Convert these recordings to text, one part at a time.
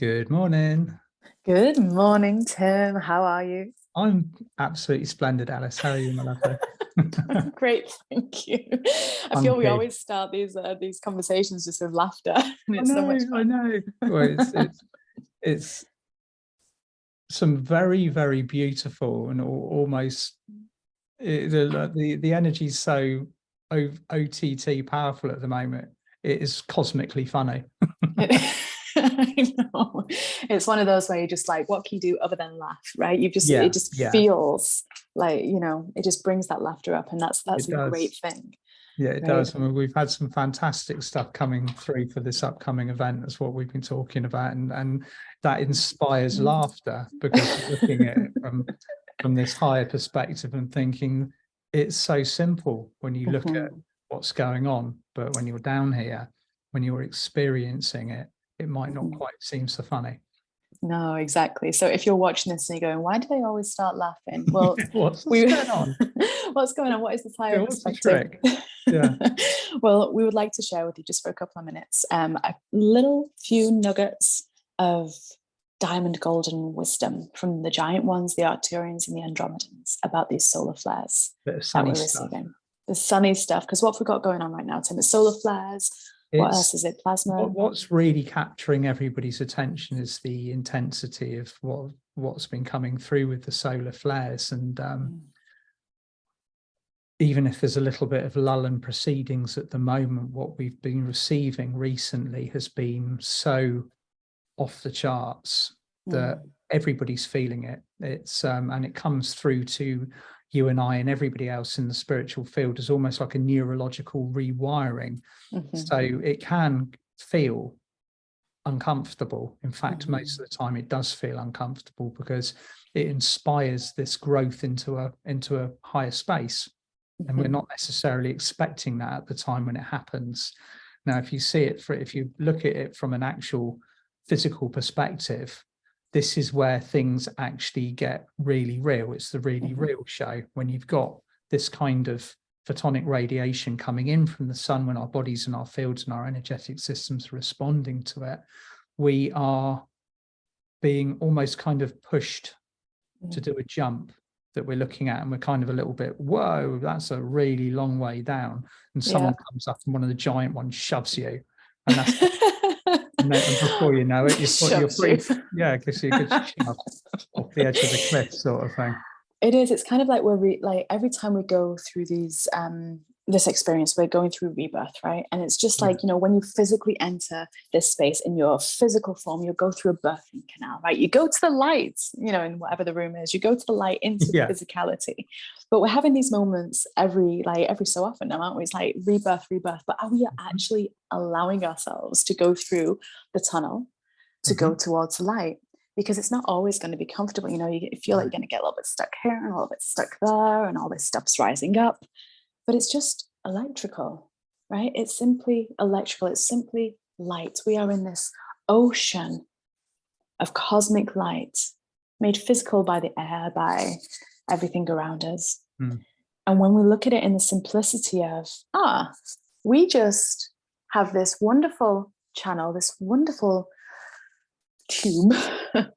Good morning. Good morning, Tim. How are you? I'm absolutely splendid, Alice. How are you, my lovely? Great, thank you. I I'm feel we good. always start these conversations just with laughter, and I it's so know, much I fun. know. Well, it's some very, very beautiful and almost the energy's so OTT powerful at the moment. It is cosmically funny. I know. It's one of those where you're just like, what can you do other than laugh, right? Yeah, It just yeah, feels like, it just brings that laughter up, and that's it a great does. thing, Yeah, it right? does. I mean, we've had some fantastic stuff coming through for this upcoming event. That's what we've been talking about, and that inspires laughter because you're looking at it from this higher perspective and thinking it's so simple when you look at Mhm. what's going on, but when you're down here, when you're experiencing it, it might not Mhm. quite seem so funny. No, exactly. So if you're watching this and you're going, why do they always start laughing? Well, What's we going on? what's going on? What is this Yeah, higher what's the perspective? trick? Yeah. Well, we would like to share with you just for a couple of minutes a little few nuggets of diamond golden wisdom from the giant ones, the Arcturians and the Andromedans, about these solar flares Bit of that sunny we're stuff. receiving. The sunny stuff, because what have we got going on right now, Tim? It's solar flares. What else It's is it? Plasma. what's really capturing everybody's attention is the intensity of what's been coming through with the solar flares, and even if there's a little bit of lull in proceedings at the moment, what we've been receiving recently has been so off the charts that everybody's feeling it. It's and it comes through to you and I and everybody else in the spiritual field as almost like a neurological rewiring. So it can feel uncomfortable. In fact, most of the time it does feel uncomfortable because it inspires this growth into a higher space. And we're not necessarily expecting that at the time when it happens. Now, if you look at it from an actual physical perspective, this is where things actually get really real. It's the really real show when you've got this kind of photonic radiation coming in from the sun, when our bodies and our fields and our energetic systems are responding to it. We are being almost kind of pushed to do a jump that we're looking at, and we're kind of a little bit, whoa, that's a really long way down, and someone comes up and one of the giant ones shoves you, and that's and before you know it, you're Shoves you. pretty, yeah, because you could shove off the edge of the cliff sort of thing. It is. It's kind of like like every time we go through this experience, we're going through rebirth, right? And it's just like, when you physically enter this space in your physical form, you go through a birthing canal, right? You go to the light, in whatever the room is, you go to the light into the physicality. But we're having these moments every so often now, aren't we? It's like rebirth. But are we actually allowing ourselves to go through the tunnel to go towards the light? Because it's not always going to be comfortable. You feel like you're going to get a little bit stuck here and a little bit stuck there, and all this stuff's rising up. But it's just electrical, right? It's simply electrical. It's simply light. We are in this ocean of cosmic light, made physical by the air, by everything around us. And when we look at it in the simplicity of, we just have this wonderful channel, this wonderful tube that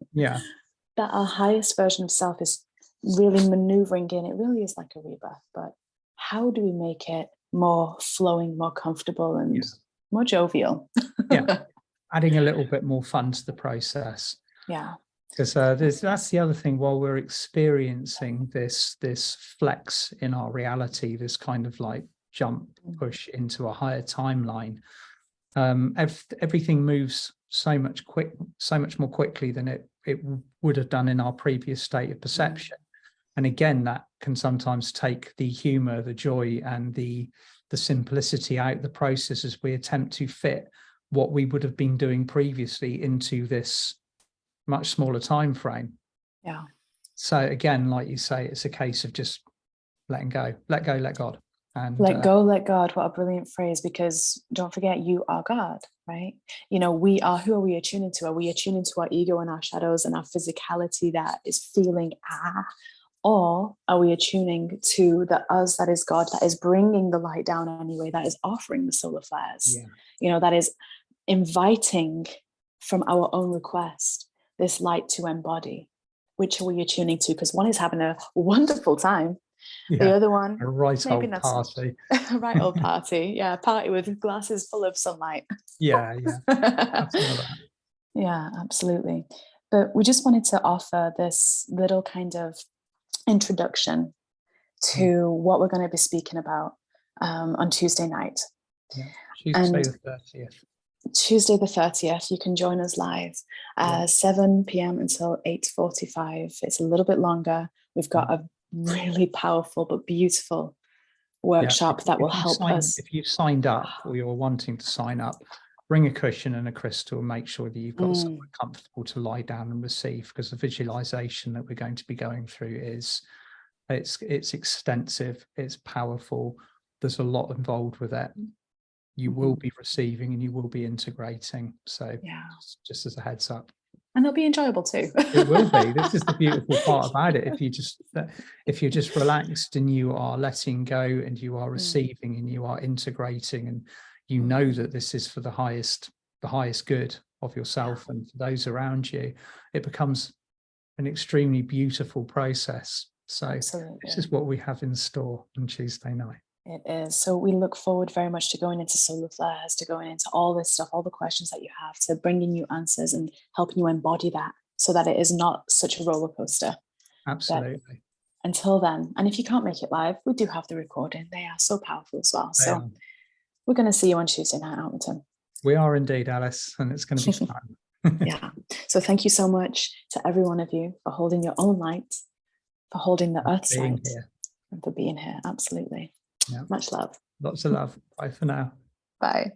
our highest version of self is really maneuvering in. It really is like a rebirth, but how do we make it more flowing, more comfortable, and more jovial? Adding a little bit more fun to the process. Because that's the other thing. While we're experiencing this flex in our reality, this kind of like jump push into a higher timeline, everything moves so much more quickly than it would have done in our previous state of perception. And again, that can sometimes take the humor, the joy, and the simplicity out of the process as we attempt to fit what we would have been doing previously into this much smaller time frame. So again, like you say, it's a case of just letting go, let God. And let go, let God. What a brilliant phrase, because don't forget, you are God, right? We are, who are we attuning to? Are we attuning to our ego and our shadows and our physicality that is feeling or are we attuning to the us that is God, that is bringing the light down anyway, that is offering the solar flares, that is inviting from our own request, this light to embody. Which are we attuning to? Because one is having a wonderful time. The Yeah, other one, a right maybe old not so much. party. A right old party. Yeah, party with glasses full of sunlight. Yeah, have some of that. Yeah, absolutely. But we just wanted to offer this little kind of introduction to what we're going to be speaking about on Tuesday night. Yeah, Tuesday And the 30th. Tuesday the 30th, you can join us live, 7 p.m. until 8:45. It's a little bit longer. We've got a really powerful but beautiful workshop that will help us. If you've signed up or you're wanting to sign up, bring a cushion and a crystal. Make sure that you've got somewhere comfortable to lie down and receive, because the visualization that we're going to be going through it's extensive, it's powerful. There's a lot involved with it. You will be receiving and you will be integrating. So just as a heads up. And it'll be enjoyable too. It will be. This is the beautiful part about it. If you're just relaxed and you are letting go and you are receiving and you are integrating, and you know that this is for the highest good of yourself and for those around you, it becomes an extremely beautiful process. So this is what we have in store on Tuesday night. It is. So we look forward very much to going into solar flares, to going into all this stuff, all the questions that you have, to bringing you answers and helping you embody that so that it is not such a roller coaster. Absolutely. But until then, and if you can't make it live, we do have the recording. They are so powerful as well. So we're going to see you on Tuesday night, Alton. We are indeed, Alice, and it's going to be fun. Yeah. So thank you so much to every one of you for holding your own light, for holding the earth's light, and for being here. Absolutely. Yeah. Much love. Lots of love. Bye for now. Bye.